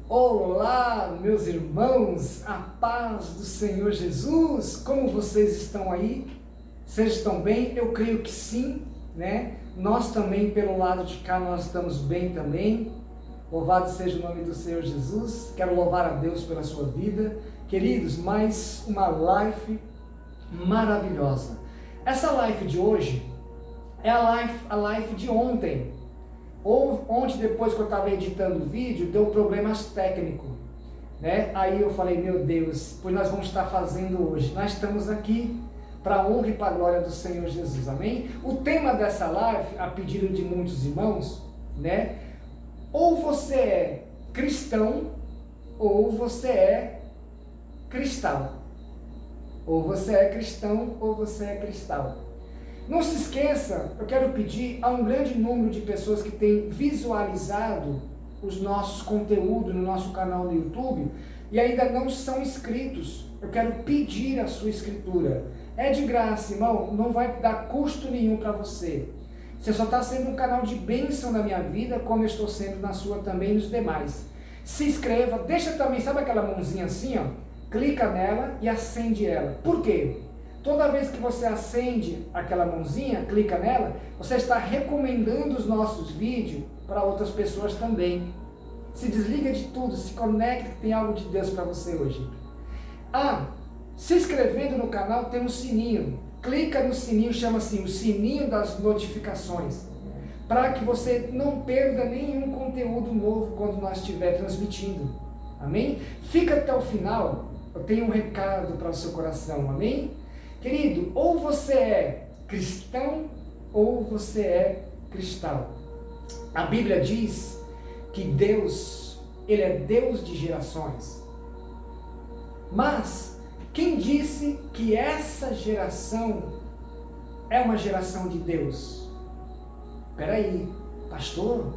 Olá, meus irmãos, a paz do Senhor Jesus, como vocês estão aí? Vocês estão bem? Eu creio que sim, né? Nós também, pelo lado de cá, nós estamos bem também. Louvado seja o nome do Senhor Jesus. Quero louvar a Deus pela sua vida. Queridos, mais uma live maravilhosa. Essa live de hoje é a live de ontem. Ontem, depois que eu estava editando o vídeo, deu problemas técnicos, né? Aí eu falei, meu Deus, pois nós vamos estar fazendo hoje. Nós estamos aqui para a honra e para a glória do Senhor Jesus, amém? O tema dessa live, a pedido de muitos irmãos, né? Ou você é cristão, ou você é cristal. Ou você é cristão, ou você é cristal. Não se esqueça, eu quero pedir a um grande número de pessoas que têm visualizado os nossos conteúdos no nosso canal no YouTube e ainda não são inscritos. Eu quero pedir a sua inscritura. É de graça, irmão, não vai dar custo nenhum para você. Você só está sendo um canal de bênção na minha vida, como eu estou sendo na sua também e nos demais. Se inscreva, deixa também, sabe aquela mãozinha assim, ó? Clica nela e acende ela. Por quê? Toda vez que você acende aquela mãozinha, clica nela, você está recomendando os nossos vídeos para outras pessoas também. Se desliga de tudo, se conecta que tem algo de Deus para você hoje. Se inscrevendo no canal tem um sininho. Clica no sininho, chama assim, o sininho das notificações, para que você não perda nenhum conteúdo novo quando nós estiver transmitindo. Amém? Fica até o final, eu tenho um recado para o seu coração, amém? Querido, ou você é cristão ou você é cristal. A Bíblia diz que Deus, Ele é Deus de gerações. Mas, quem disse que essa geração é uma geração de Deus? Espera aí, pastor?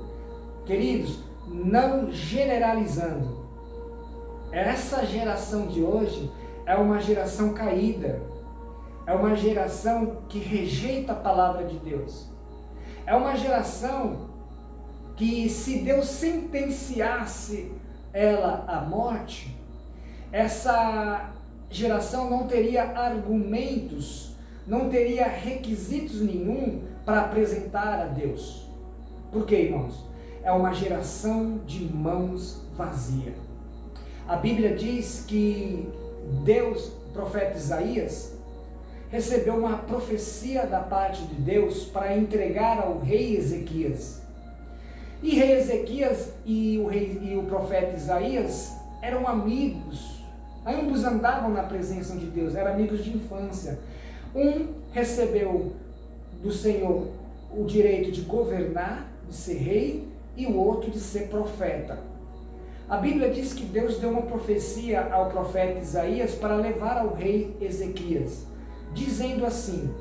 Queridos, não generalizando. Essa geração de hoje é uma geração caída. É uma geração que rejeita a palavra de Deus. É uma geração que, se Deus sentenciasse ela à morte, essa geração não teria argumentos, não teria requisitos nenhum para apresentar a Deus. Por quê, irmãos? É uma geração de mãos vazias. A Bíblia diz que Deus, o profeta Isaías, recebeu uma profecia da parte de Deus para entregar ao rei Ezequias. E rei Ezequias e o profeta Isaías eram amigos. Ambos andavam na presença de Deus, eram amigos de infância. Um recebeu do Senhor o direito de governar, de ser rei, e o outro de ser profeta. A Bíblia diz que Deus deu uma profecia ao profeta Isaías para levar ao rei Ezequias, dizendo assim: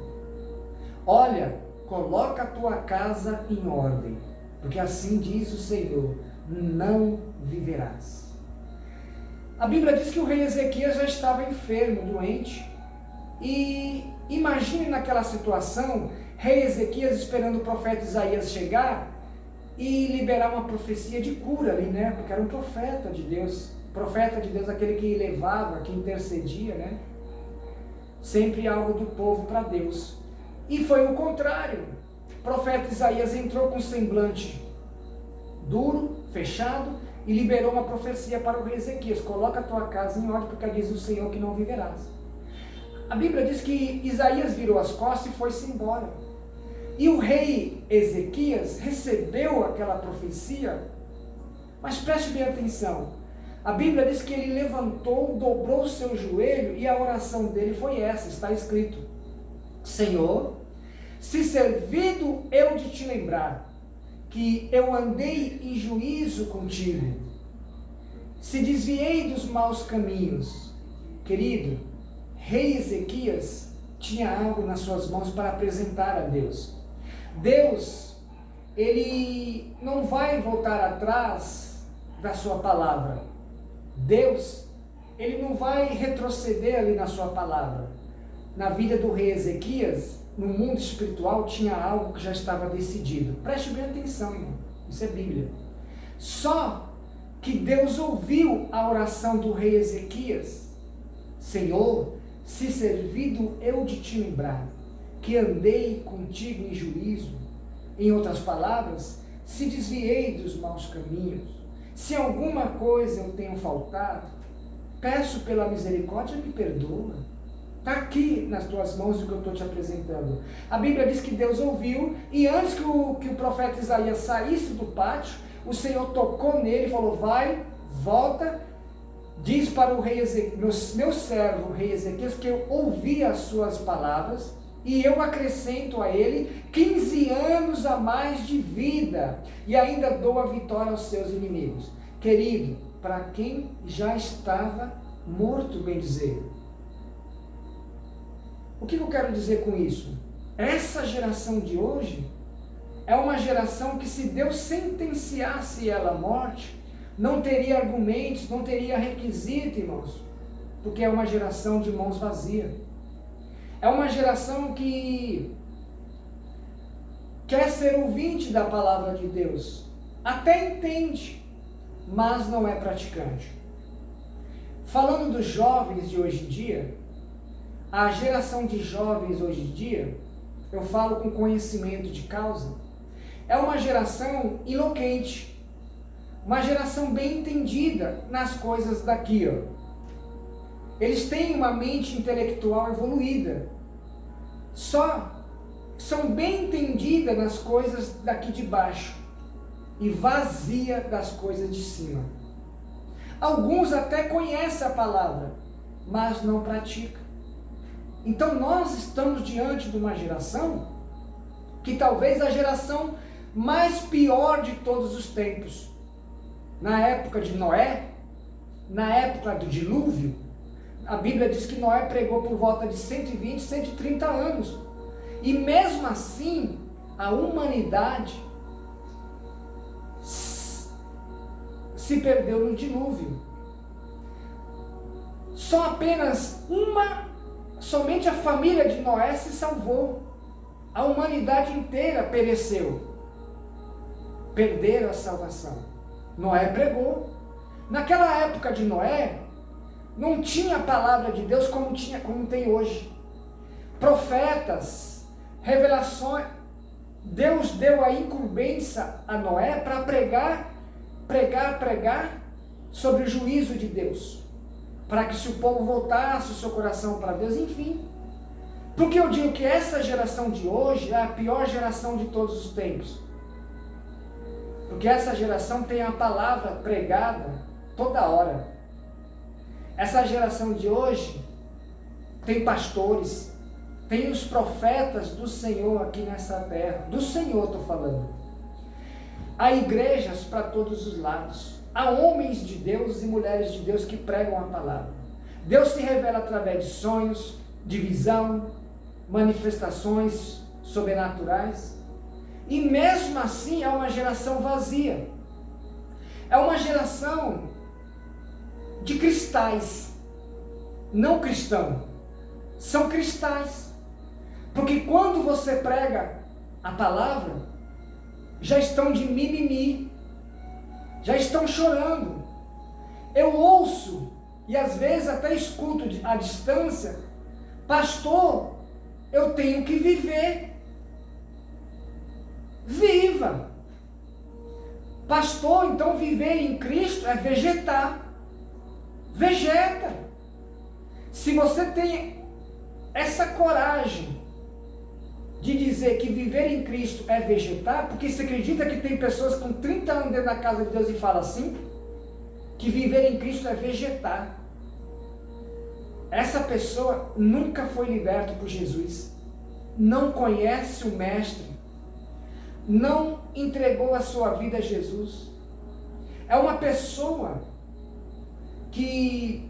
olha, coloca a tua casa em ordem, porque assim diz o Senhor, não viverás. A Bíblia diz que o rei Ezequias já estava enfermo, doente, e imagine naquela situação, rei Ezequias esperando o profeta Isaías chegar e liberar uma profecia de cura ali, né? Porque era um profeta de Deus, aquele que levava, que intercedia, né? Sempre algo do povo para Deus. E foi o contrário. O profeta Isaías entrou com um semblante duro, fechado, e liberou uma profecia para o rei Ezequias: coloca a tua casa em ordem, porque diz o Senhor que não viverás. A Bíblia diz que Isaías virou as costas e foi-se embora. E o rei Ezequias recebeu aquela profecia, mas preste bem atenção. A Bíblia diz que ele levantou, dobrou o seu joelho, e a oração dele foi essa, está escrito: Senhor, se servido eu de te lembrar que eu andei em juízo contigo, se desviei dos maus caminhos. Querido, rei Ezequias tinha algo nas suas mãos para apresentar a Deus. Deus, Ele não vai voltar atrás da sua palavra. Deus, Ele não vai retroceder ali na sua palavra. Na vida do rei Ezequias, no mundo espiritual, tinha algo que já estava decidido. Preste bem atenção, irmão. Isso é Bíblia. Só que Deus ouviu a oração do rei Ezequias. Senhor, se servido eu de te lembrar, que andei contigo em juízo, em outras palavras, se desviei dos maus caminhos, se alguma coisa eu tenho faltado, peço pela misericórdia, me perdoa. Está aqui nas tuas mãos o que eu estou te apresentando. A Bíblia diz que Deus ouviu, e antes que o profeta Isaías saísse do pátio, o Senhor tocou nele e falou: vai, volta, diz para o rei Ezequias, meu servo, o rei Ezequias, que eu ouvi as suas palavras, e eu acrescento a ele 15 anos a mais de vida, e ainda dou a vitória aos seus inimigos. Querido, para quem já estava morto, bem dizer. O que eu quero dizer com isso? Essa geração de hoje é uma geração que, se Deus sentenciasse ela à morte, não teria argumentos, não teria requisito, irmãos, porque é uma geração de mãos vazias. É uma geração que quer ser ouvinte da palavra de Deus, até entende, mas não é praticante. Falando dos jovens de hoje em dia, a geração de jovens hoje em dia, eu falo com conhecimento de causa, é uma geração eloquente, uma geração bem entendida nas coisas daqui, ó. Eles têm uma mente intelectual evoluída, só são bem entendidas nas coisas daqui de baixo e vazia das coisas de cima. Alguns até conhecem a palavra, mas não praticam. Então nós estamos diante de uma geração que talvez a geração mais pior de todos os tempos. Na época de Noé, na época do dilúvio, a Bíblia diz que Noé pregou por volta de 120, 130 anos. E mesmo assim, a humanidade se perdeu no dilúvio. Somente a família de Noé se salvou. A humanidade inteira pereceu. Perderam a salvação. Noé pregou. Naquela época de Noé, não tinha a palavra de Deus como tem hoje. Profetas, revelações. Deus deu a incumbência a Noé para pregar sobre o juízo de Deus, para que, se o povo voltasse o seu coração para Deus, enfim. Porque eu digo que essa geração de hoje é a pior geração de todos os tempos. Porque essa geração tem a palavra pregada toda hora. Essa geração de hoje tem pastores, tem os profetas do Senhor aqui nessa terra. Do Senhor estou falando. Há igrejas para todos os lados. Há homens de Deus e mulheres de Deus que pregam a palavra. Deus se revela através de sonhos, de visão, manifestações sobrenaturais. E mesmo assim é uma geração vazia. É uma geração de cristais, não cristão. São cristais. Porque quando você prega a palavra, já estão de mimimi, já estão chorando. Eu ouço, e às vezes até escuto à distância: pastor, eu tenho que viver. Viva! Pastor, então viver em Cristo é vegetar. Vegeta. Se você tem essa coragem de dizer que viver em Cristo é vegetar, porque você acredita que tem pessoas com 30 anos dentro da casa de Deus e falam assim? Que viver em Cristo é vegetar. Essa pessoa nunca foi liberta por Jesus, não conhece o Mestre, não entregou a sua vida a Jesus. É uma pessoa que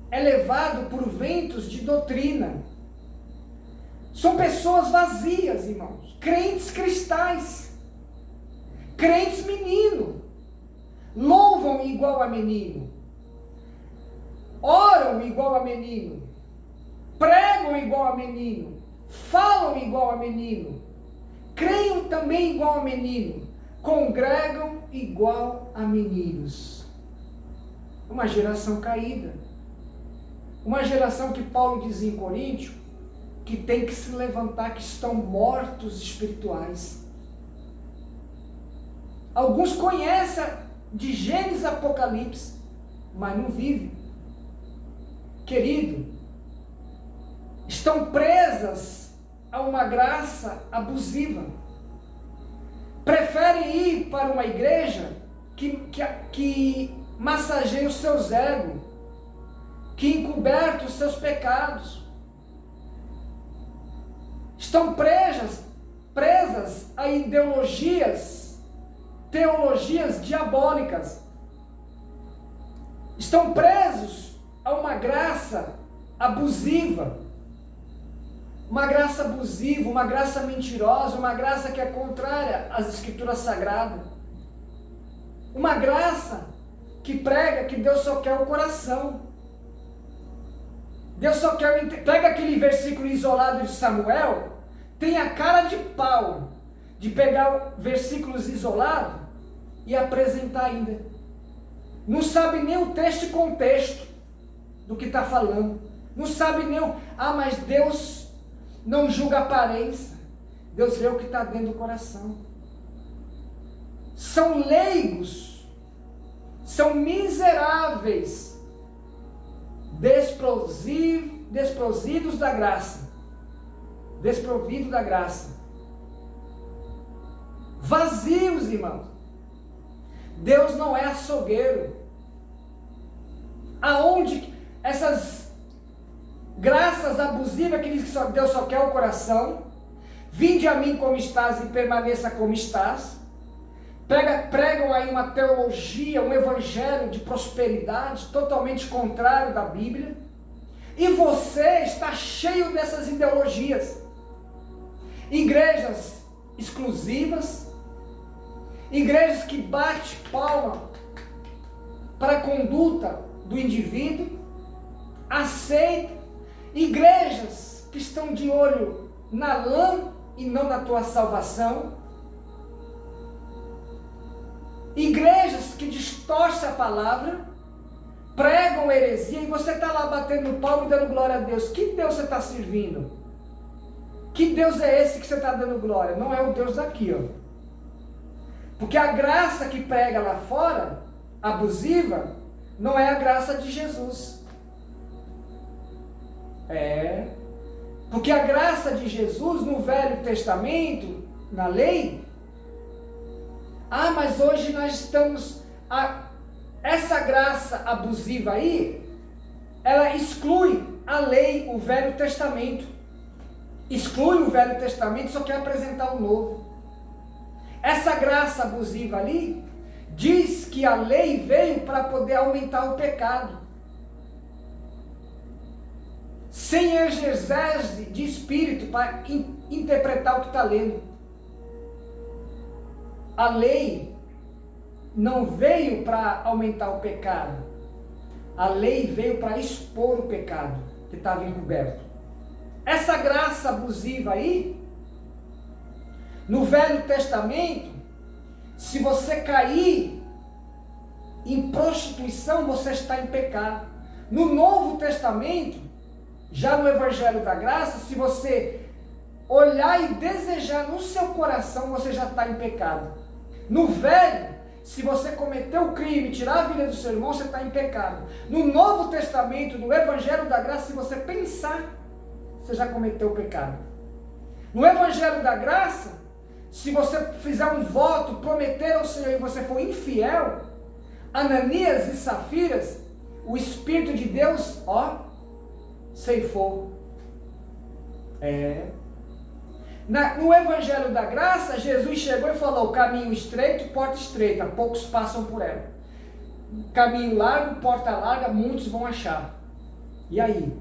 é levado por ventos de doutrina. São pessoas vazias, irmãos. Crentes cristais. Crentes menino. Louvam igual a menino. Oram igual a menino. Pregam igual a menino. Falam igual a menino. Creem também igual a menino. congregam igual a meninos. Uma geração caída. Uma geração que Paulo dizia em Coríntios, que tem que se levantar, que estão mortos espirituais. Alguns conhecem de Gênesis e Apocalipse, mas não vivem. Querido, estão presas a uma graça abusiva. Preferem ir para uma igreja que massageia os seus egos, que encoberta os seus pecados. Estão presas a ideologias, teologias diabólicas. Estão presos a uma graça abusiva. Uma graça abusiva, uma graça mentirosa, uma graça que é contrária às Escrituras Sagradas. Uma graça que prega que Deus só quer o coração. Deus só quer... Pega aquele versículo isolado de Samuel, tem a cara de pau de pegar versículos isolados e apresentar ainda. Não sabe nem o texto e contexto do que está falando. Não sabe nem o... mas Deus não julga a aparência. Deus vê o que está dentro do coração. São leigos, são miseráveis, desprovidos da graça. Desprovidos da graça. Vazios, irmãos. Deus não é açougueiro. Aonde essas graças abusivas que diz que Deus só quer o coração. Vinde a mim como estás e permaneça como estás. Pregam aí uma teologia, um evangelho de prosperidade totalmente contrário da Bíblia. E você está cheio dessas ideologias. Igrejas exclusivas, igrejas que bate palma para a conduta do indivíduo, aceita, igrejas que estão de olho na lã e não na tua salvação, igrejas que distorcem a palavra, pregam heresia e você está lá batendo palma e dando glória a Deus. Que Deus você está servindo? Que Deus é esse que você está dando glória? Não é o Deus daqui, ó. Porque a graça que prega lá fora, abusiva, não é a graça de Jesus. Porque a graça de Jesus no Velho Testamento, na lei, mas hoje nós estamos... essa graça abusiva aí, ela exclui a lei, o Velho Testamento. Exclui o Velho Testamento, só quer apresentar o Novo. Essa graça abusiva ali, diz que a lei veio para poder aumentar o pecado. Sem exegese de espírito para interpretar o que está lendo. A lei não veio para aumentar o pecado. A lei veio para expor o pecado que estava encoberto. Essa graça abusiva aí, no Velho Testamento, se você cair em prostituição, você está em pecado. No Novo Testamento, já no Evangelho da Graça, se você olhar e desejar no seu coração, você já está em pecado. No Velho, se você cometer o crime, tirar a vida do seu irmão, você está em pecado. No Novo Testamento, no Evangelho da Graça, se você pensar, você já cometeu o pecado. No Evangelho da Graça, se você fizer um voto, prometer ao Senhor e você for infiel, Ananias e Safiras, o Espírito de Deus, ceifou. No Evangelho da Graça, Jesus chegou e falou: caminho estreito, porta estreita, poucos passam por ela. Caminho largo, porta larga, muitos vão achar. E aí?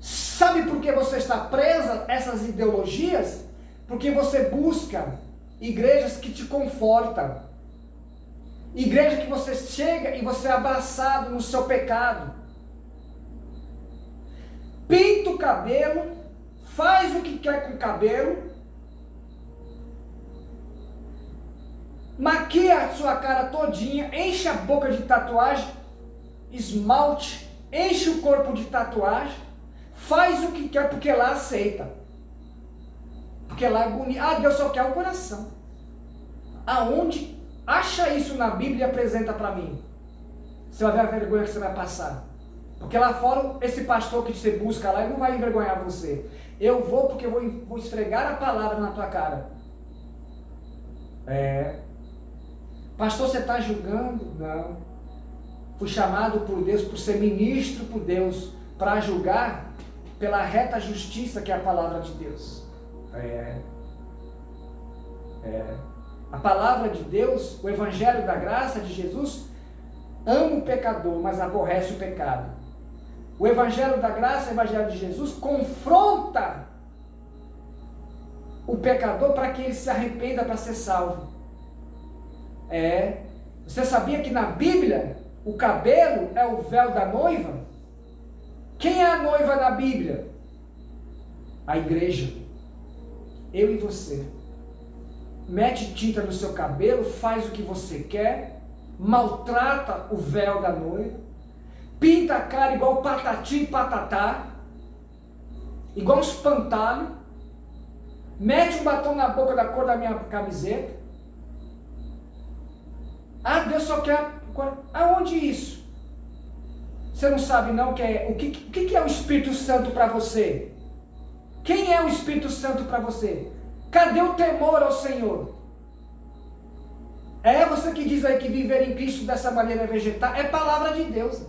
Sabe por que você está presa a essas ideologias? Porque você busca igrejas que te confortam. Igreja que você chega e você é abraçado no seu pecado. Pinta o cabelo, faz o que quer com o cabelo, maquia a sua cara todinha, enche a boca de tatuagem, esmalte, enche o corpo de tatuagem, faz o que quer porque lá aceita. Porque lá é bonito. Ah, Deus só quer o coração. Aonde? Acha isso na Bíblia e apresenta para mim. Você vai ver a vergonha que você vai passar. Porque lá fora, esse pastor que você busca lá, ele não vai envergonhar você. Eu vou porque eu vou esfregar a palavra na tua cara. Pastor, você está julgando? Não. Fui chamado por Deus, por ser ministro por Deus, para julgar pela reta justiça que é a palavra de Deus. A palavra de Deus, o evangelho da graça de Jesus, ama o pecador, mas aborrece o pecado. O evangelho da graça, o evangelho de Jesus, confronta o pecador para que ele se arrependa para ser salvo. Você sabia que na Bíblia o cabelo é o véu da noiva? Quem é a noiva da Bíblia? A igreja. Eu e você. Mete tinta no seu cabelo, faz o que você quer, maltrata o véu da noiva, pinta a cara igual patati e patatá, igual um espantalho, mete um batom na boca da cor da minha camiseta. Ah, Deus só quer... Aonde isso? Você não sabe não o que é o Espírito Santo para você? Quem é o Espírito Santo para você? Cadê o temor ao Senhor? Você que diz aí que viver em Cristo dessa maneira é vegetar, é palavra de Deus.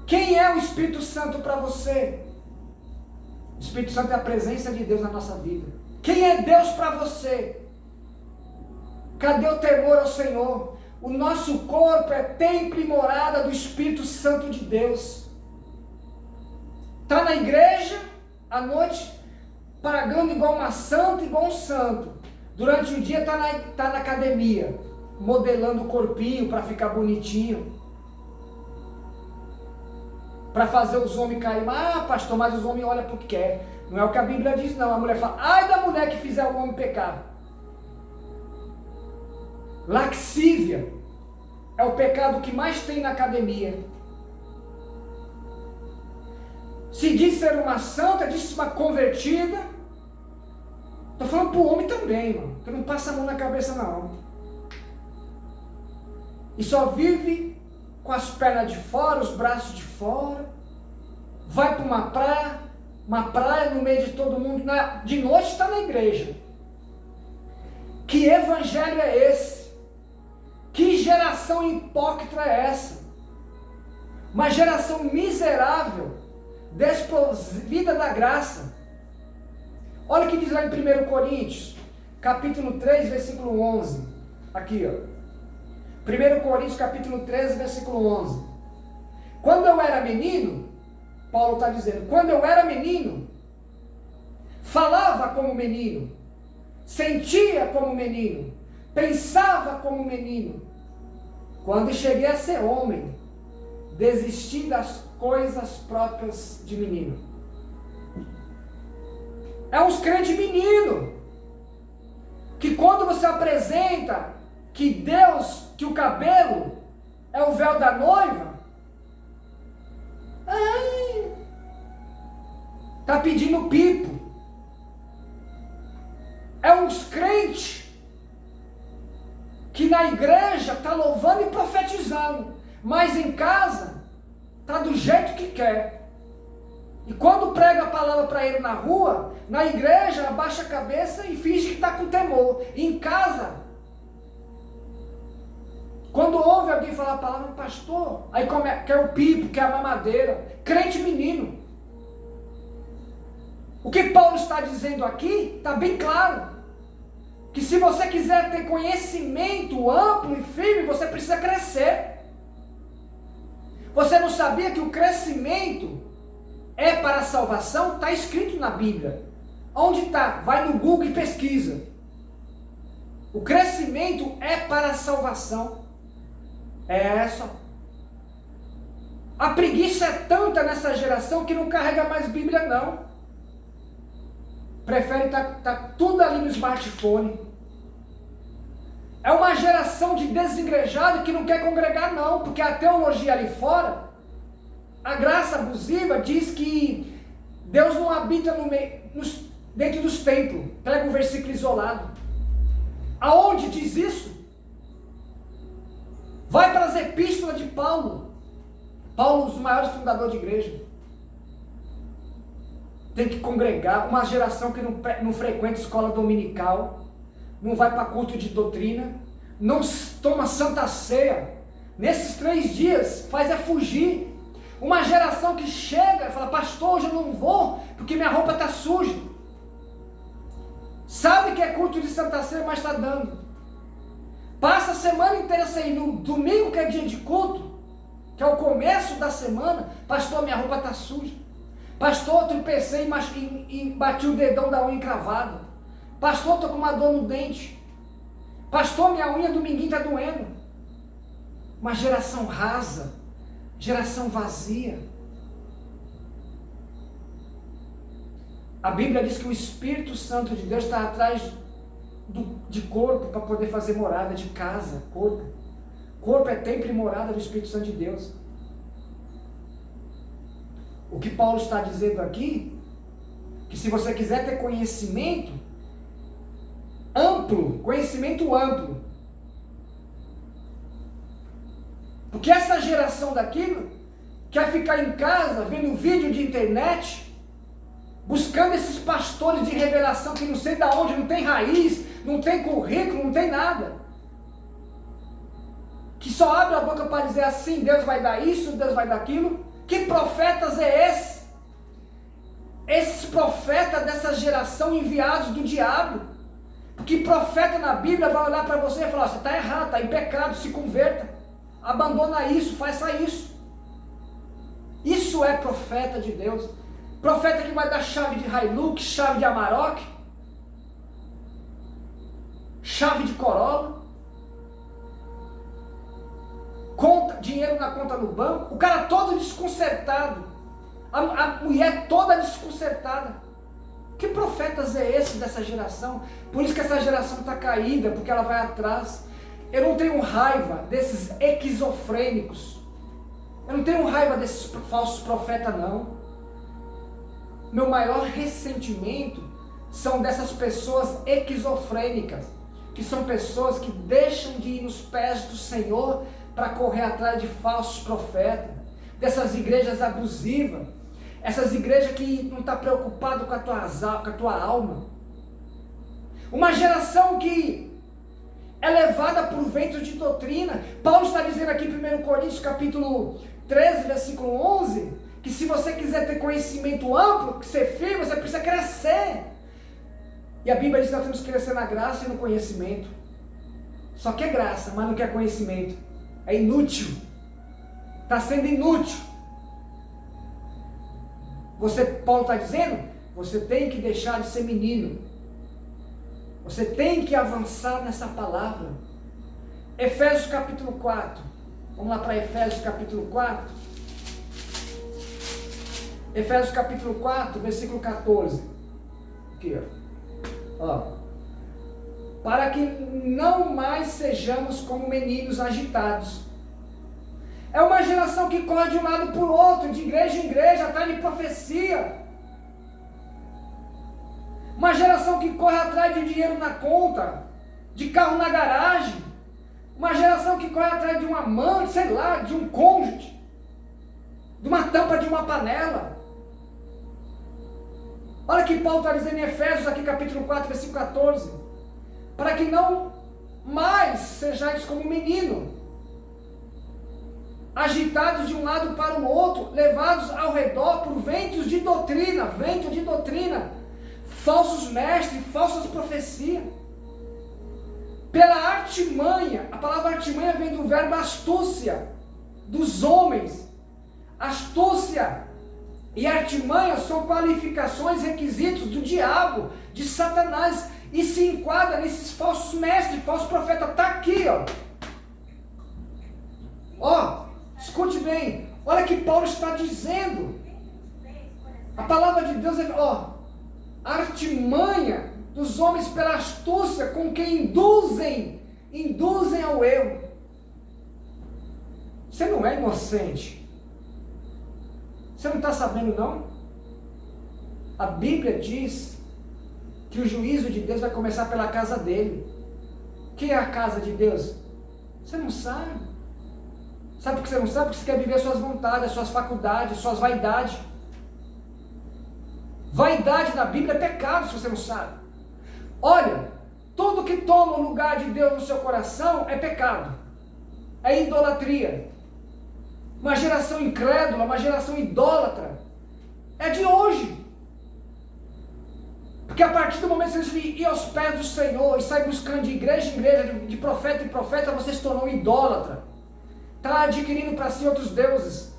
Quem é o Espírito Santo para você? O Espírito Santo é a presença de Deus na nossa vida. Quem é Deus para você? Cadê o temor ao Senhor? O nosso corpo é templo e morada do Espírito Santo de Deus. Está na igreja, à noite, pagando igual uma santa, igual um santo. Durante o dia está na academia, modelando o corpinho para ficar bonitinho. Para fazer os homens caírem. Ah, pastor, mas os homens olham porque quer. Não é o que a Bíblia diz, não. A mulher fala, ai da mulher que fizer o homem pecar. Laxívia é o pecado que mais tem na academia. Se diz ser uma santa, diz uma convertida. Estou falando para o homem também, mano, que não passa a mão na cabeça não. E só vive com as pernas de fora, os braços de fora. Vai para uma praia no meio de todo mundo. De noite está na igreja. Que evangelho é esse? Que geração hipócrita é essa? Uma geração miserável, desprovida da graça. Olha o que diz lá em 1 Coríntios, capítulo 3, versículo 11. Aqui, ó. 1 Coríntios, capítulo 13, versículo 11. Quando eu era menino, Paulo está dizendo, quando eu era menino, falava como menino, sentia como menino, pensava como menino. Quando cheguei a ser homem, desisti das coisas próprias de menino. É uns crentes menino, que quando você apresenta que Deus, que o cabelo é o véu da noiva, está pedindo pipo. É uns crentes que na igreja está louvando e profetizando, mas em casa está do jeito que quer. E quando prega a palavra para ele na rua, na igreja abaixa a cabeça e finge que está com temor. E em casa, quando ouve alguém falar a palavra, pastor, aí quer o pipo, quer a mamadeira. Crente menino. O que Paulo está dizendo aqui está bem claro. Que se você quiser ter conhecimento amplo e firme, você precisa crescer. Você não sabia que o crescimento é para a salvação? Está escrito na Bíblia. Onde está? Vai no Google e pesquisa. O crescimento é para a salvação. É essa. A preguiça é tanta nessa geração que não carrega mais Bíblia não. Prefere tá tudo ali no smartphone. É uma geração de desigrejado que não quer congregar não, porque a teologia ali fora, a graça abusiva diz que Deus não habita dentro dos templos. Pega um versículo isolado. Aonde diz isso? Vai para as epístolas de Paulo. Paulo, um dos maiores fundadores de igreja. Tem que congregar. Uma geração que não frequenta escola dominical, não vai para culto de doutrina, não toma santa ceia. Nesses 3 dias, faz é fugir. Uma geração que chega e fala, pastor, hoje eu não vou, porque minha roupa está suja. Sabe que é culto de santa ceia, mas está dando. Passa a semana inteira sem ir. No domingo, que é dia de culto, que é o começo da semana, pastor, minha roupa está suja. Pastor, eu tropecei e bati o dedão da unha encravada. Pastor, estou com uma dor no dente. Pastor, minha unha dominguinho está doendo. Uma geração rasa, geração vazia. A Bíblia diz que o Espírito Santo de Deus está atrás de corpo para poder fazer morada, de casa, corpo. Corpo é templo e morada do Espírito Santo de Deus. O que Paulo está dizendo aqui, que se você quiser ter conhecimento amplo, porque essa geração daqui quer ficar em casa, vendo vídeo de internet, buscando esses pastores de revelação que não sei de onde, não tem raiz, não tem currículo, não tem nada. Que só abre a boca para dizer assim, Deus vai dar isso, Deus vai dar aquilo. Que profetas é esse? Esses profetas dessa geração enviados do diabo. Porque profeta na Bíblia vai olhar para você e falar, você está errado, está em pecado, se converta. Abandona isso, faça isso. Isso é profeta de Deus. Profeta que vai dar chave de Hilux, chave de Amarok, chave de Corolla, dinheiro na conta no banco, o cara todo desconcertado, a mulher toda desconcertada. Que profetas é esse dessa geração? Por isso que essa geração está caída, porque ela vai atrás. Eu não tenho raiva desses esquizofrênicos, eu não tenho raiva desses falsos profetas não. Meu maior ressentimento são dessas pessoas esquizofrênicas, que são pessoas que deixam de ir nos pés do Senhor para correr atrás de falsos profetas, dessas igrejas abusivas, essas igrejas que não estão preocupadas com a tua alma. Uma geração que é levada por vento de doutrina. Paulo está dizendo aqui em 1 Coríntios capítulo 13, versículo 11, que se você quiser ter conhecimento amplo, ser firme, você precisa crescer. E a Bíblia diz que nós temos que crescer na graça e no conhecimento. Só quer graça, mas não quer conhecimento. É inútil. Está sendo inútil. Paulo está dizendo, você tem que deixar de ser menino. Você tem que avançar nessa palavra. Efésios capítulo 4. Vamos lá para Efésios capítulo 4. Efésios capítulo 4, versículo 14. Aqui, ó. Para que não mais sejamos como meninos agitados. É uma geração que corre de um lado para o outro, de igreja em igreja, atrás de profecia. Uma geração que corre atrás de dinheiro na conta, de carro na garagem. Uma geração que corre atrás de um amante, sei lá, de um cônjuge, de uma tampa de uma panela. Olha que Paulo está dizendo em Efésios, aqui capítulo 4, versículo 14. Para que não mais sejais como menino, agitados de um lado para o outro, levados ao redor por ventos de doutrina, falsos mestres, falsas profecias, pela artimanha. A palavra artimanha vem do verbo astúcia, dos homens. Astúcia e artimanha são qualificações, requisitos do diabo, de Satanás, e se enquadra nesses falsos mestres, falsos profetas. Está aqui, ó, escute bem, olha que Paulo está dizendo. A palavra de Deus é, artimanha dos homens pela astúcia com que induzem induzem ao erro. Você não é inocente. Você não está sabendo, não? A Bíblia diz que o juízo de Deus vai começar pela casa dele. O que é a casa de Deus? Você não sabe. Sabe por que você não sabe? Porque você quer viver suas vontades, suas faculdades, suas vaidades. Vaidade na Bíblia é pecado, se você não sabe. Olha, tudo que toma o lugar de Deus no seu coração é pecado. É idolatria. Uma geração incrédula, uma geração idólatra. É de hoje. Porque a partir do momento que você ir aos pés do Senhor e sai buscando de igreja em igreja, de profeta em profeta, você se tornou idólatra. Está adquirindo para si outros deuses.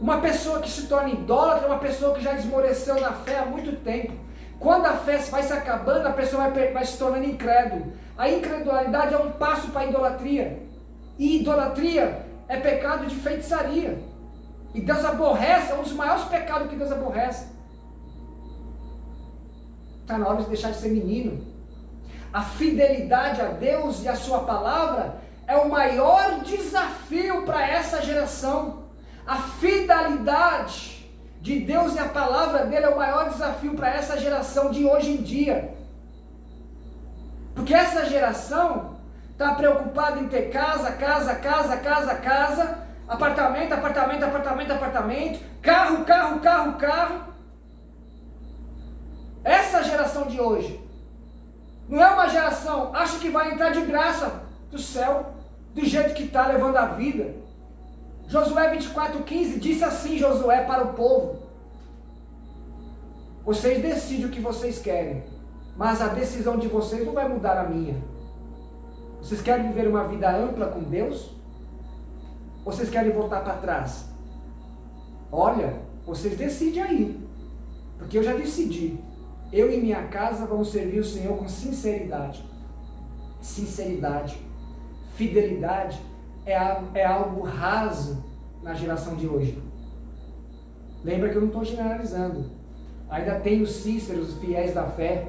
Uma pessoa que se torna idólatra é uma pessoa que já esmoreceu na fé há muito tempo. Quando a fé vai se acabando, a pessoa vai se tornando incrédulo. A incredulidade é um passo para a idolatria. E idolatria é pecado de feitiçaria. E Deus aborrece, é um dos maiores pecados que Deus aborrece. Está na hora de deixar de ser menino. A fidelidade a Deus e a sua palavra é o maior desafio para essa geração. A fidelidade de Deus e a palavra dele é o maior desafio para essa geração de hoje em dia. Porque essa geração está preocupada em ter casa, apartamento, carro. Essa geração de hoje não é uma geração, acha que vai entrar de graça do céu, do jeito que está levando a vida. Josué 24:15 disse assim, Josué para o povo: vocês decidem o que vocês querem, mas a decisão de vocês não vai mudar a minha. Vocês querem viver uma vida ampla com Deus? Ou vocês querem voltar para trás? Olha, vocês decidem aí, porque eu já decidi. Eu e minha casa vamos servir o Senhor com sinceridade. Sinceridade, fidelidade é algo raso na geração de hoje. Lembra que eu não estou generalizando. Ainda tem os Cíceros, os fiéis da fé,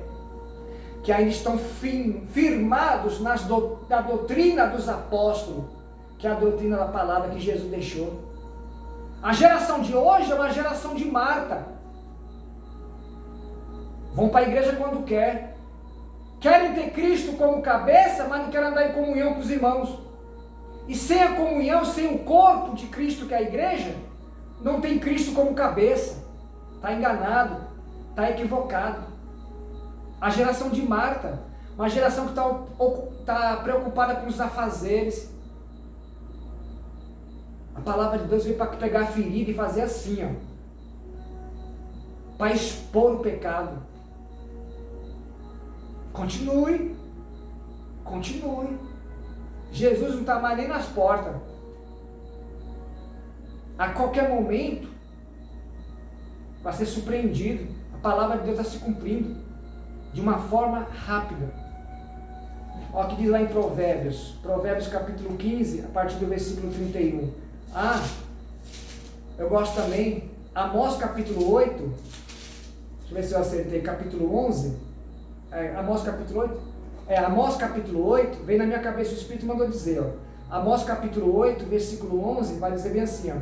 que ainda estão firmados na doutrina dos apóstolos, que é a doutrina da palavra que Jesus deixou. A geração de hoje é uma geração de Marta. Vão para a igreja quando querem ter Cristo como cabeça, mas não querem andar em comunhão com os irmãos. E sem a comunhão, sem o corpo de Cristo, que é a igreja, não tem Cristo como cabeça. Está enganado, está equivocado. A geração de Marta, uma geração que está preocupada com os afazeres. A palavra de Deus veio para pegar a ferida e fazer assim, ó, para expor o pecado. Continue. Jesus não está mais nem nas portas. A qualquer momento vai ser surpreendido. A palavra de Deus está se cumprindo de uma forma rápida. Olha o que diz lá em Provérbios capítulo 15, a partir do versículo 31. Eu gosto também, Amós capítulo 8, deixa eu ver se eu acertei, capítulo 11, Amós capítulo 8? Amós capítulo 8, veio na minha cabeça, o Espírito mandou dizer, Amós capítulo 8, versículo 11, vai dizer bem assim,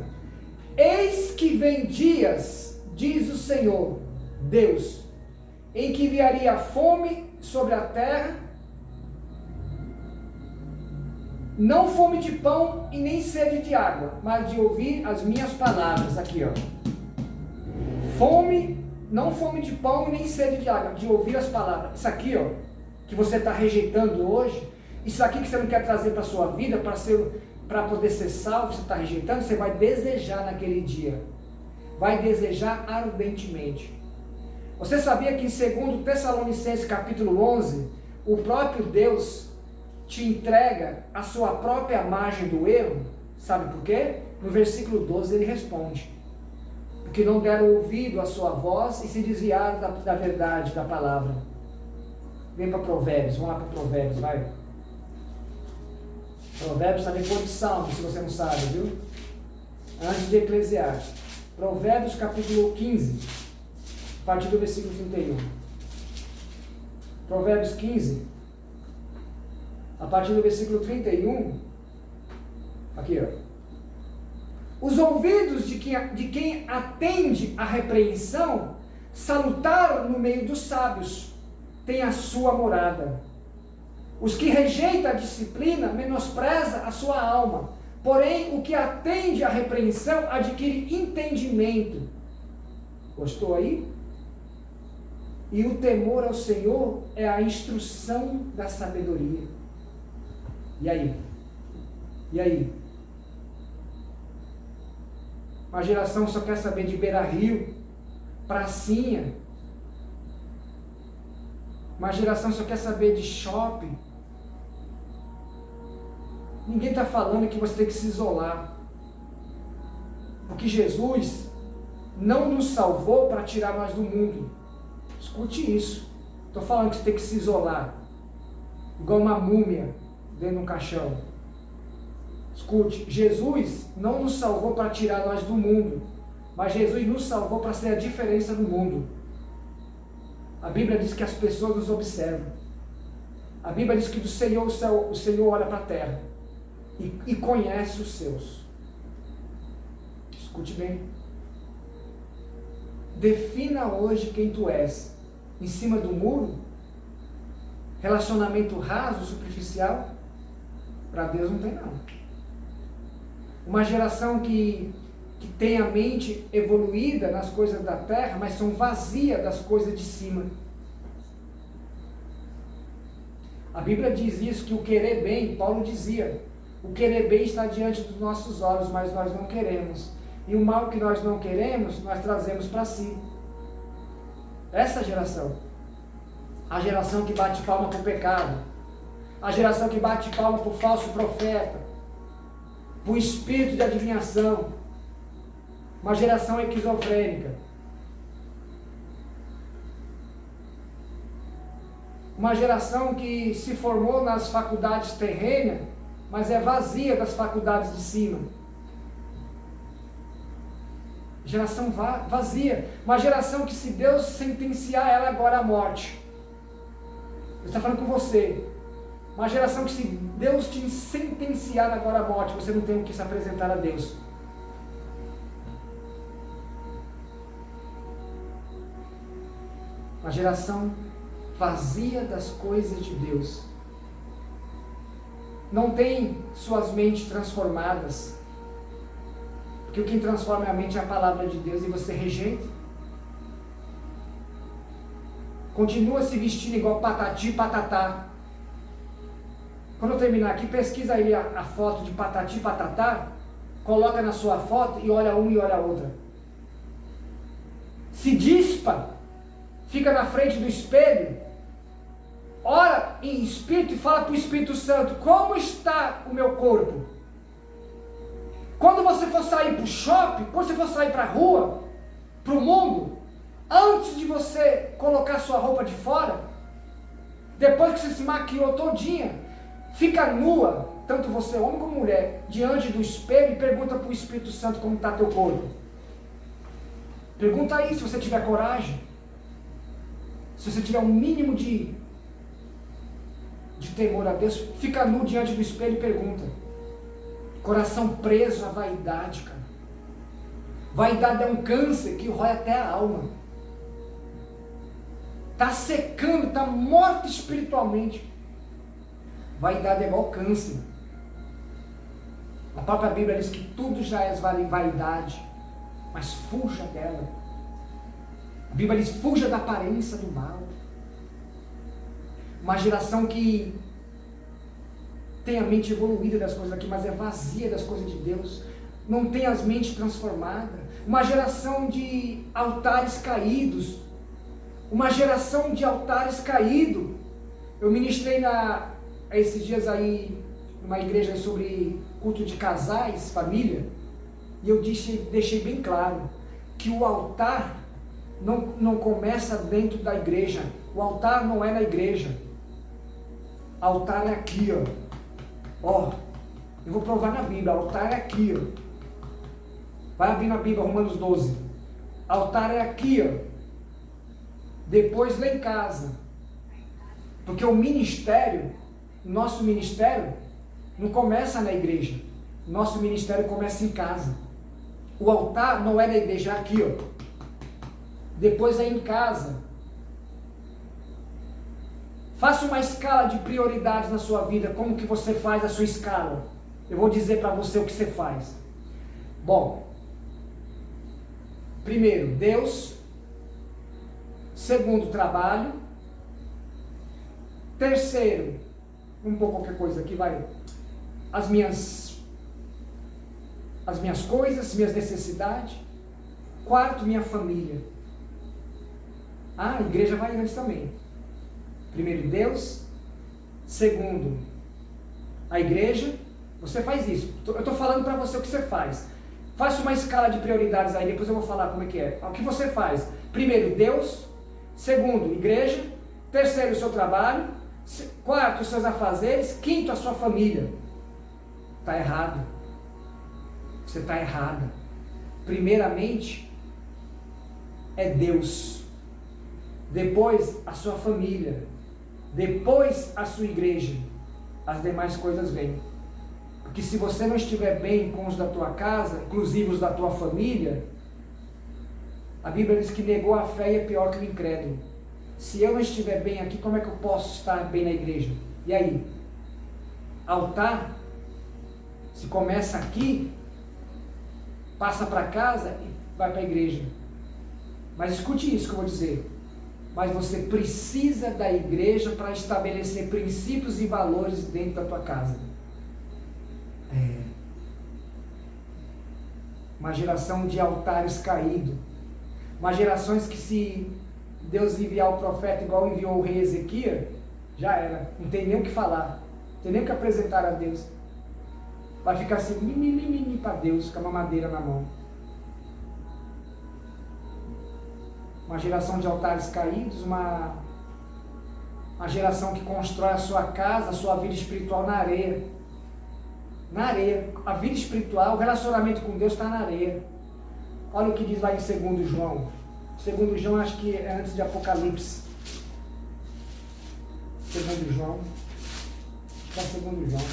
eis que vem dias, diz o Senhor, Deus, em que enviaria fome sobre a terra, não fome de pão e nem sede de água, mas de ouvir as minhas palavras, aqui não fome de pão e nem sede de água, de ouvir as palavras. Isso aqui, que você está rejeitando hoje, isso aqui que você não quer trazer para a sua vida, para poder ser salvo, você está rejeitando, você vai desejar naquele dia. Vai desejar ardentemente. Você sabia que em 2 Tessalonicenses capítulo 11, o próprio Deus te entrega a sua própria margem do erro? Sabe por quê? No versículo 12 ele responde: porque não deram ouvido à sua voz e se desviaram da verdade, da palavra. Vem para Provérbios, vamos lá para Provérbios, vai. Provérbios está depois de Salmos, se você não sabe, viu? Antes de Eclesiastes. Provérbios capítulo 15, a partir do versículo 31. Provérbios 15, a partir do versículo 31, aqui, ó. Os ouvidos de quem atende à repreensão, salutar no meio dos sábios, tem a sua morada. Os que rejeitam a disciplina, menospreza a sua alma. Porém, o que atende à repreensão, adquire entendimento. Gostou aí? E o temor ao Senhor é a instrução da sabedoria. E aí? E aí? Uma geração só quer saber de beira-rio, pracinha. Uma geração só quer saber de shopping. Ninguém está falando que você tem que se isolar. Porque Jesus não nos salvou para tirar nós do mundo. Escute isso. Estou falando que você tem que se isolar. Igual uma múmia dentro de um caixão. Escute, Jesus não nos salvou para tirar nós do mundo. Mas Jesus nos salvou para ser a diferença no mundo. A Bíblia diz que as pessoas nos observam. A Bíblia diz que do Senhor o Senhor olha para a terra e conhece os seus. Escute bem. Defina hoje quem tu és. Em cima do muro? Relacionamento raso, superficial? Para Deus não tem não. Uma geração que tem a mente evoluída nas coisas da terra, mas são vazias das coisas de cima. A Bíblia diz isso, que o querer bem, Paulo dizia, o querer bem está diante dos nossos olhos, mas nós não queremos. E o mal que nós não queremos, nós trazemos para si. Essa geração. A geração que bate palma para o pecado. A geração que bate palma para o falso profeta. Para o espírito de adivinhação. Uma geração esquizofrênica. Uma geração que se formou nas faculdades terrenas, mas é vazia das faculdades de cima. Geração vazia. Uma geração que, se Deus sentenciar ela agora à morte, Ele está falando com você. Uma geração que, se Deus te sentenciar agora à morte, você não tem o que se apresentar a Deus. Uma geração vazia das coisas de Deus. Não tem suas mentes transformadas. Porque o que transforma a mente é a palavra de Deus, e você rejeita. Continua se vestindo igual patati e patatá. Quando eu terminar aqui, pesquisa aí a foto de patati e patatá, coloca na sua foto e olha uma e olha a outra. Se dispa, fica na frente do espelho, ora em espírito e fala para o Espírito Santo: como está o meu corpo? Quando você for sair para o shopping, quando você for sair para a rua, para o mundo, antes de você colocar sua roupa de fora, depois que você se maquiou todinha, fica nua, tanto você, homem como mulher, diante do espelho, e pergunta para o Espírito Santo como está teu corpo. Pergunta aí, se você tiver coragem, se você tiver um mínimo de temor a Deus, fica nu diante do espelho e pergunta. Coração preso à vaidade, cara. Vaidade é um câncer que rói até a alma. Está secando, está morto espiritualmente. Vaidade é igual câncer. A própria Bíblia diz que tudo já é vaidade, mas fuja dela. A Bíblia diz: fuja da aparência do mal. Uma geração que tem a mente evoluída das coisas aqui, mas é vazia das coisas de Deus. Não tem as mentes transformadas. Uma geração de altares caídos. Uma geração de altares caídos. Eu ministrei esses dias aí numa igreja sobre culto de casais, família, e eu deixei bem claro que o altar não começa dentro da igreja. O altar não é na igreja. O altar é aqui, ó. Ó, eu vou provar na Bíblia. O altar é aqui, ó. Vai abrir na Bíblia, Romanos 12. O altar é aqui, ó. Depois lá em casa. Porque o ministério nosso ministério não começa na igreja. Nosso ministério começa em casa. O altar não é na igreja, é aqui, ó. Depois é em casa. Faça uma escala de prioridades na sua vida. Como que você faz a sua escala? Eu vou dizer para você o que você faz. Bom, primeiro, Deus. Segundo, trabalho. Terceiro, vamos pôr qualquer coisa aqui, vai. As minhas coisas, minhas necessidades. Quarto, minha família. A igreja vai antes também. Primeiro, Deus. Segundo, a igreja. Você faz isso. Eu estou falando para você o que você faz. Faça uma escala de prioridades aí, depois eu vou falar como é que é. O que você faz? Primeiro, Deus. Segundo, igreja. Terceiro, o seu trabalho. Quarto, os seus afazeres. Quinto, a sua família. Está errado. Você está errada. Primeiramente, é Deus. Depois, a sua família. Depois, a sua igreja. As demais coisas vêm. Porque se você não estiver bem com os da tua casa, inclusive os da tua família, a Bíblia diz que negou a fé e é pior que o incrédulo. Se eu não estiver bem aqui, como é que eu posso estar bem na igreja? E aí? Altar, se começa aqui, passa para casa e vai para a igreja. Mas escute isso que eu vou dizer. Mas você precisa da igreja para estabelecer princípios e valores dentro da tua casa. Uma geração de altares caídos. Uma geração que se Deus enviar o profeta igual enviou o rei Ezequias, já era. Não tem nem o que falar. Não tem nem o que apresentar a Deus. Vai ficar assim, mimimi para Deus, com a mamadeira na mão. Uma geração de altares caídos, uma geração que constrói a sua casa, a sua vida espiritual na areia. Na areia. A vida espiritual, o relacionamento com Deus está na areia. Olha o que diz lá em 2 João. 2 João acho que é antes de Apocalipse. 2 João. Está 2 João.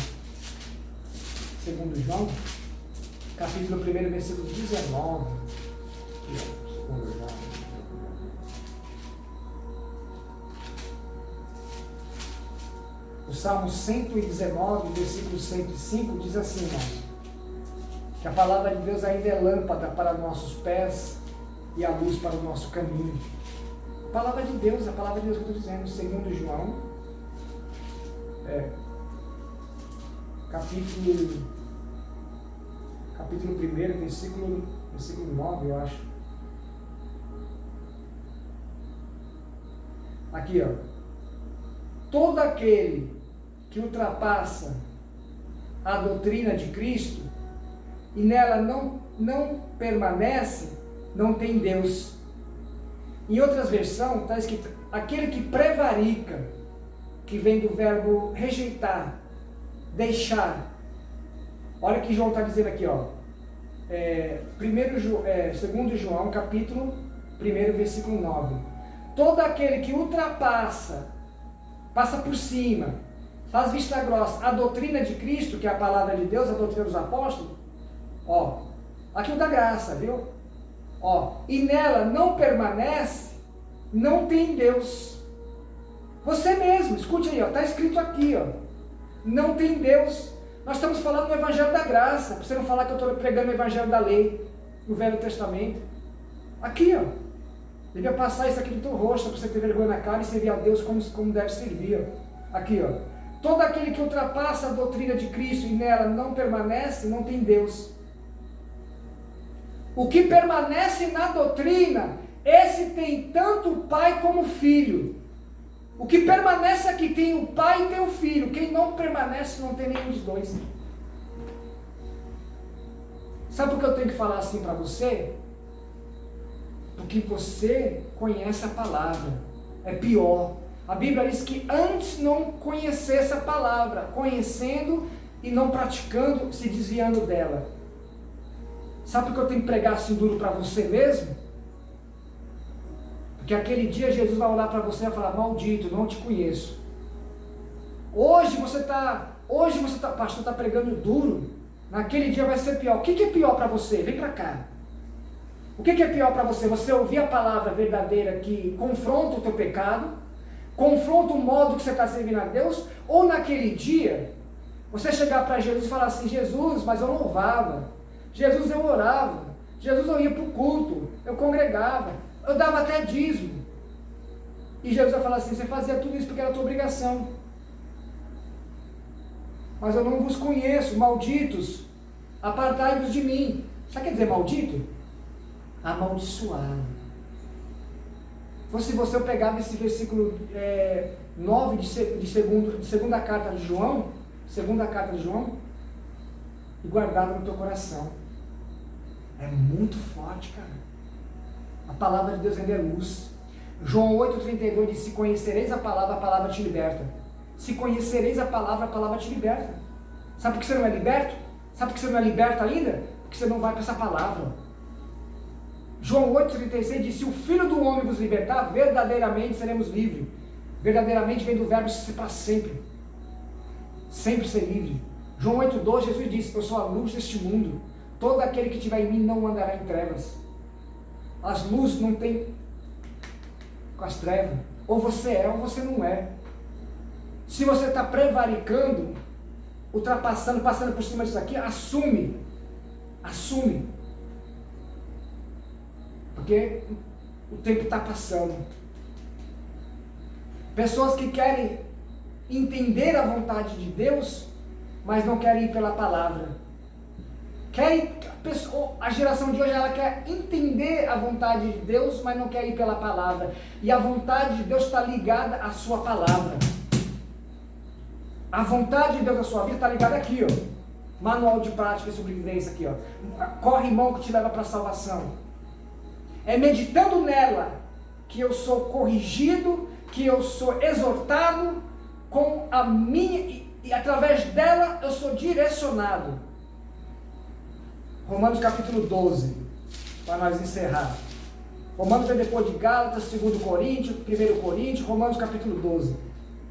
2 João, capítulo 1, versículo 19. 2 João. O Salmo 119, versículo 105, diz assim, irmãos, que a palavra de Deus ainda é lâmpada para nossos pés e a luz para o nosso caminho. A palavra de Deus que eu estou dizendo, 2 João, capítulo 1, versículo 9, eu acho. Aqui, ó. Todo aquele que ultrapassa a doutrina de Cristo e nela não permanece, não tem Deus. Em outras versões está escrito, aquele que prevarica, que vem do verbo rejeitar, deixar. Olha o que João está dizendo aqui, ó. 2 João, capítulo 1, versículo 9. Todo aquele que ultrapassa, passa por cima, faz vista grossa a doutrina de Cristo, que é a palavra de Deus, a doutrina dos apóstolos, ó, aquilo da graça, viu? Ó, e nela não permanece, não tem Deus. Você mesmo, escute aí, ó, está escrito aqui, ó, não tem Deus. Nós estamos falando do Evangelho da Graça, para você não falar que eu estou pregando o Evangelho da Lei, no Velho Testamento. Aqui, ó, devia passar isso aqui no teu rosto, para você ter vergonha na cara e servir a Deus como deve servir, ó. Aqui, ó, todo aquele que ultrapassa a doutrina de Cristo e nela não permanece, não tem Deus. O que permanece na doutrina, esse tem tanto o pai como o filho. O que permanece aqui tem o pai e tem o filho. Quem não permanece não tem nenhum dos dois. Sabe por que eu tenho que falar assim para você? Porque você conhece a palavra. É pior. A Bíblia diz que antes não conhecesse a palavra, conhecendo e não praticando, se desviando dela. Sabe por que eu tenho que pregar assim duro para você mesmo? Porque aquele dia Jesus vai olhar para você e vai falar, maldito, não te conheço. Hoje você está, pastor, está pregando duro. Naquele dia vai ser pior. O que é pior para você? Vem para cá. O que é pior para você? Você ouvir a palavra verdadeira que confronta o teu pecado, confronta o modo que você está servindo a Deus, ou naquele dia, você chegar para Jesus e falar assim: Jesus, mas eu louvava, Jesus, eu orava, Jesus, eu ia para o culto, eu congregava, eu dava até dízimo. E Jesus vai falar assim: você fazia tudo isso porque era a tua obrigação. Mas eu não vos conheço, malditos, apartai-vos de mim. Sabe o que quer dizer maldito? Amaldiçoado. Se você pegava esse versículo 9 de segunda carta de João, e guardava no teu coração. É muito forte, cara. A palavra de Deus ainda é luz. João 8,32 diz: se conhecereis a palavra te liberta. Se conhecereis a palavra te liberta. Sabe por que você não é liberto? Sabe por que você não é liberto ainda? Porque você não vai para essa palavra. João 8,36 diz: se o Filho do Homem vos libertar, verdadeiramente seremos livres. Verdadeiramente vem do verbo ser para sempre. Sempre ser livre. João 8,12, Jesus disse: eu sou a luz deste mundo. Todo aquele que estiver em mim não andará em trevas. As luzes não tem com as trevas. Ou você é ou você não é. Se você está prevaricando, ultrapassando, passando por cima disso aqui, assume. Porque o tempo está passando. Pessoas que querem entender a vontade de Deus, mas não querem ir pela palavra. A geração de hoje, ela quer entender a vontade de Deus, mas não quer ir pela palavra. E a vontade de Deus está ligada à sua palavra. A vontade de Deus na sua vida está ligada aqui, ó. Manual de prática e sobrevivência aqui, ó. Corre, irmão, que te leva para a salvação. É meditando nela que eu sou corrigido, que eu sou exortado, com a minha, e através dela eu sou direcionado. Romanos capítulo 12, para nós encerrar. Romanos vem depois de Gálatas, 2 Coríntios, 1 Coríntios, Romanos capítulo 12.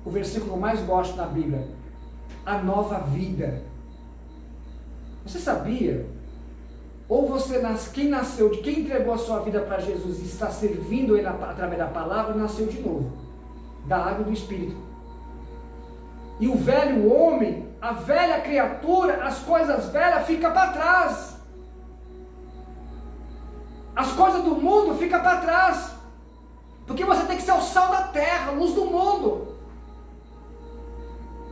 O versículo que eu mais gosto na Bíblia: a nova vida. Você sabia? Ou você quem nasceu, quem entregou a sua vida para Jesus e está servindo ele através da palavra, nasceu de novo, da água e do Espírito. E o velho homem, a velha criatura, as coisas velhas ficam para trás. As coisas do mundo ficam para trás. Porque você tem que ser o sal da terra, a luz do mundo.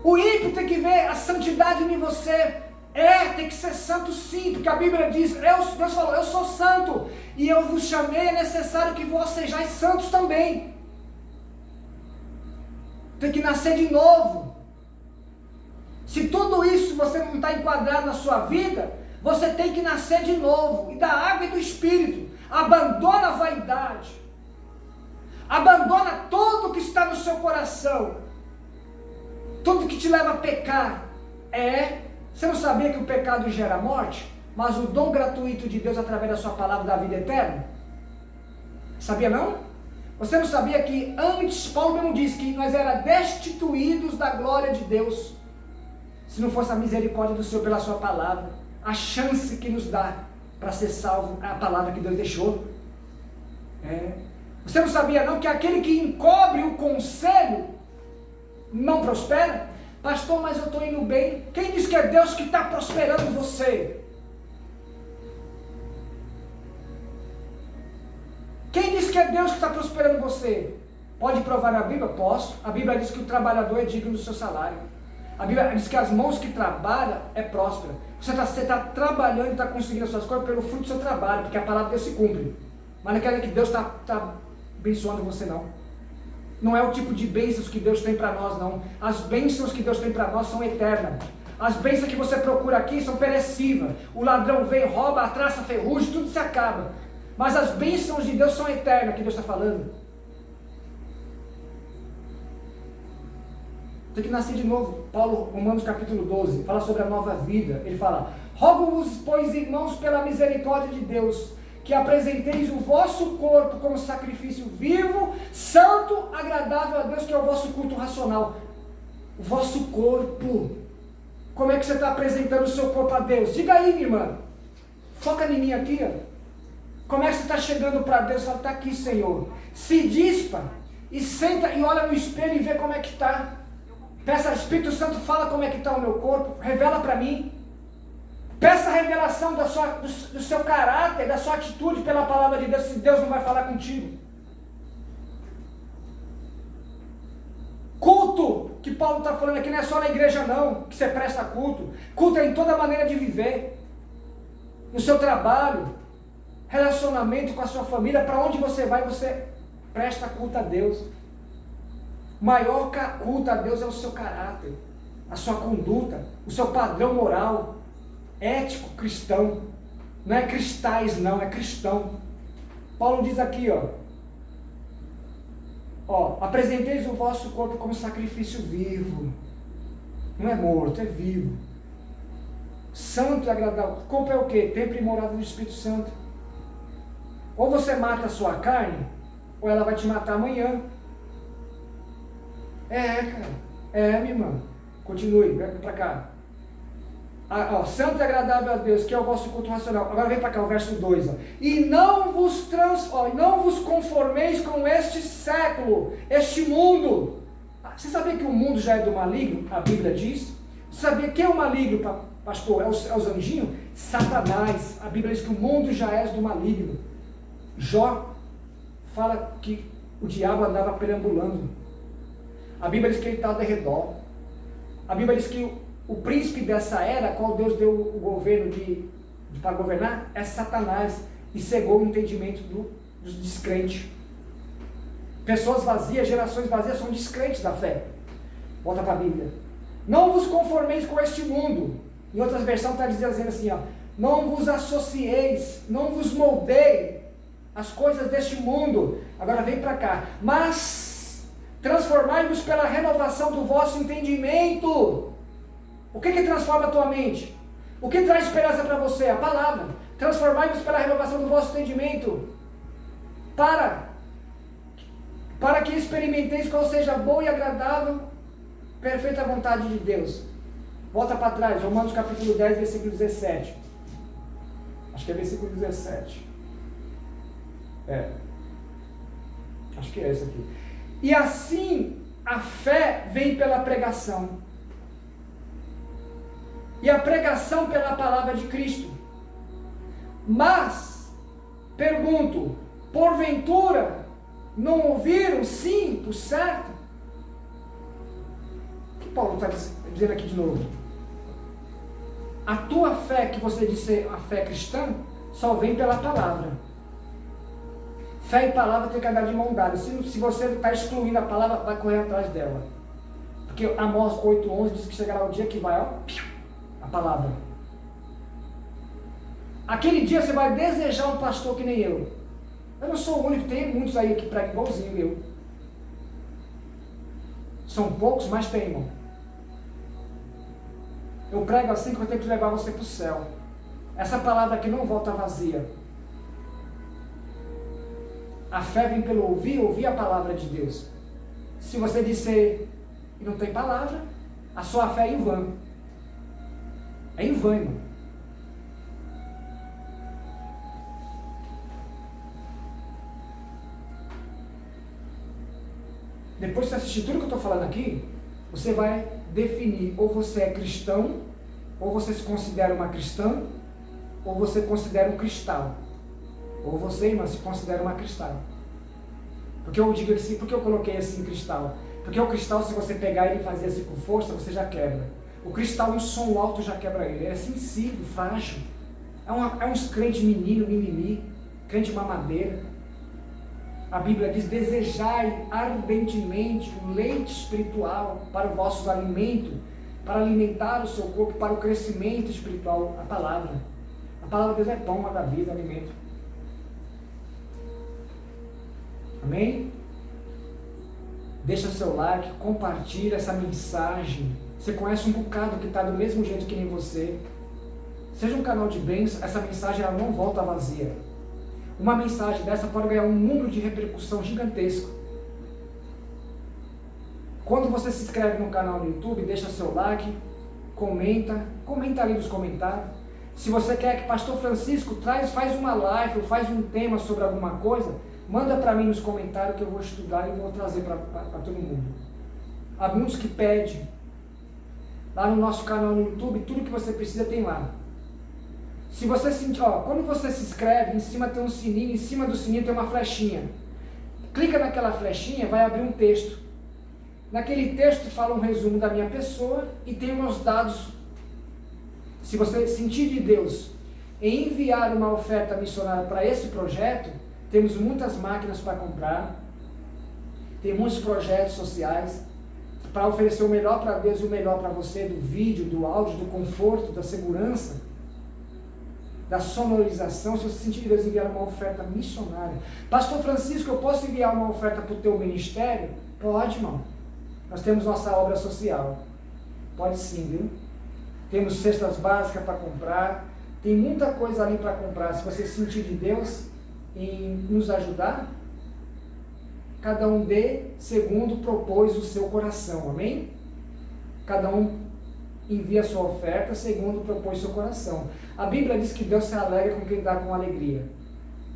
O ímpio tem que ver a santidade em você. Tem que ser santo sim, porque a Bíblia diz, Deus falou: eu sou santo, e eu vos chamei, é necessário que vós sejais santos também. Tem que nascer de novo. Se tudo isso você não está enquadrado na sua vida, você tem que nascer de novo, e da água e do Espírito. Abandona a vaidade, abandona tudo que está no seu coração, tudo que te leva a pecar. Você não sabia que o pecado gera morte? Mas o dom gratuito de Deus através da sua palavra dá vida eterna? Sabia não? Você não sabia que antes, Paulo mesmo disse que nós éramos destituídos da glória de Deus, se não fosse a misericórdia do Senhor pela sua palavra, a chance que nos dá para ser salvo, a palavra que Deus deixou. Você não sabia não que aquele que encobre o conselho não prospera? Pastor, mas eu estou indo bem. Quem diz que é Deus que está prosperando você? Quem diz que é Deus que está prosperando você? Pode provar na Bíblia? Posso. A Bíblia diz que o trabalhador é digno do seu salário. A Bíblia diz que as mãos que trabalham é próspera. Você está trabalhando e está conseguindo as suas coisas pelo fruto do seu trabalho, porque a palavra de Deus se cumpre. Mas não quer dizer que Deus está abençoando você, não. Não é o tipo de bênçãos que Deus tem para nós, não. As bênçãos que Deus tem para nós são eternas. As bênçãos que você procura aqui são perecíveis. O ladrão vem, rouba, a traça, a ferrugem, tudo se acaba. Mas as bênçãos de Deus são eternas, que Deus está falando. Tem que nascer de novo. Paulo, Romanos capítulo 12, fala sobre a nova vida. Ele fala: rogo-vos, pois, irmãos, pela misericórdia de Deus, que apresenteis o vosso corpo como sacrifício vivo, santo, agradável a Deus, que é o vosso culto racional. o vosso corpo. Como é que você está apresentando o seu corpo a Deus? Diga aí, minha irmã. Foca em mim aqui, ó. Como é que você está chegando para Deus? Fala, está aqui, Senhor. Se dispa e senta e olha no espelho e vê como é que está. Peça, Espírito Santo, fala como é que está o meu corpo. Revela para mim. Peça a revelação do seu caráter, da sua atitude pela palavra de Deus, se Deus não vai falar contigo. Culto, que Paulo está falando aqui, não é só na igreja não, que você presta culto. Culto é em toda maneira de viver. No seu trabalho, relacionamento com a sua família, para onde você vai, você presta culto a Deus. O maior culto a Deus é o seu caráter, a sua conduta, o seu padrão moral, ético, cristão. Não é cristais não, é cristão. Paulo diz aqui, apresenteis o vosso corpo como sacrifício vivo. Não é morto, é vivo. Santo e agradável. O corpo é o quê? Templo e morada do Espírito Santo. Ou você mata a sua carne, ou ela vai te matar amanhã. Minha irmã. Continue, vem pra cá. Santo e agradável a Deus, que é o vosso culto racional. Agora vem para cá, o verso 2. E não vos conformeis com este século, este mundo. Você sabia que o mundo já é do maligno? A Bíblia diz. Você sabia quem é o maligno, pastor? É os anjinhos? Satanás. A Bíblia diz que o mundo já é do maligno. Jó fala que o diabo andava perambulando. A Bíblia diz que ele está ao redor. A Bíblia diz que o príncipe dessa era, a qual Deus deu o governo para governar, é Satanás, e cegou o entendimento dos descrentes. Pessoas vazias, gerações vazias, são descrentes da fé. Volta para a Bíblia. Não vos conformeis com este mundo. Em outras versões está dizendo assim, não vos associeis, não vos moldei as coisas deste mundo. Agora vem para cá. Mas transformai-vos pela renovação do vosso entendimento. O que transforma a tua mente? O que traz esperança para você? A palavra. Transformai-vos pela renovação do vosso entendimento. Para que experimenteis qual seja a boa e agradável, perfeita vontade de Deus. Volta para trás, Romanos capítulo 10, versículo 17. Acho que é versículo 17. Acho que é esse aqui. E assim a fé vem pela pregação. E a pregação pela palavra de Cristo. Mas, pergunto, porventura, não ouviram sim, por certo? O que Paulo está dizendo aqui de novo? A tua fé, que você disse a fé cristã, só vem pela palavra. Fé e palavra tem que andar de mão dada. Se você está excluindo a palavra, vai correr atrás dela. Porque Amós 8:11 diz que chegará o dia que vai, a palavra. Aquele dia você vai desejar um pastor que nem eu. Eu não sou o único, tem muitos aí que pregam igualzinho eu. São poucos, mas tem, irmão. Eu prego assim que eu tenho que levar você para o céu. Essa palavra aqui não volta vazia. A fé vem pelo ouvir a palavra de Deus. Se você disser e não tem palavra, a sua fé é em vão. É em vão, irmão. Depois de você assistir tudo que eu estou falando aqui, você vai definir, ou você é cristão, ou você se considera uma cristã, ou você considera um cristal. Ou você, irmã, se considera uma cristal. Porque eu digo assim, porque eu coloquei assim cristal? Porque o cristal, se você pegar ele e fazer assim com força, você já quebra. O cristal, um som alto já quebra ele. Ele é sensível, frágil. É uns crente menino, mimimi, crente mamadeira. A Bíblia diz, desejai ardentemente o leite espiritual para o vosso alimento, para alimentar o seu corpo, para o crescimento espiritual. A palavra de Deus é pão da vida, alimento. Amém? Deixa seu like, compartilha essa mensagem. Você conhece um bocado que está do mesmo jeito que nem você. Seja um canal de bênção, essa mensagem ela não volta vazia. Uma mensagem dessa pode ganhar um número de repercussão gigantesco. Quando você se inscreve no canal do YouTube, deixa seu like, comenta ali nos comentários. Se você quer que Pastor Francisco faz uma live ou faz um tema sobre alguma coisa, manda para mim nos comentários que eu vou estudar e vou trazer para todo mundo. Há muitos que pedem. Lá no nosso canal no YouTube, tudo que você precisa tem lá. Se você sentir, quando você se inscreve, em cima tem um sininho, em cima do sininho tem uma flechinha. Clica naquela flechinha, vai abrir um texto. Naquele texto fala um resumo da minha pessoa e tem meus dados. Se você sentir de Deus em enviar uma oferta missionária para esse projeto, temos muitas máquinas para comprar, tem muitos projetos sociais, para oferecer o melhor para Deus e o melhor para você, do vídeo, do áudio, do conforto, da segurança, da sonorização. Se você sentir de Deus enviar uma oferta missionária, Pastor Francisco, eu posso enviar uma oferta para o teu ministério? Pode, irmão. Nós temos nossa obra social. Pode sim, viu? Temos cestas básicas para comprar, tem muita coisa ali para comprar. Se você sentir de Deus em nos ajudar, cada um dê segundo propôs o seu coração, amém? Cada um envia a sua oferta segundo propôs o seu coração. A Bíblia diz que Deus se alegra com quem dá com alegria,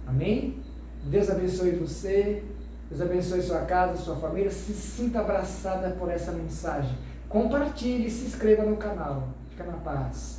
amém? Deus abençoe você, Deus abençoe sua casa, sua família. Se sinta abraçada por essa mensagem. Compartilhe e se inscreva no canal. Fica na paz.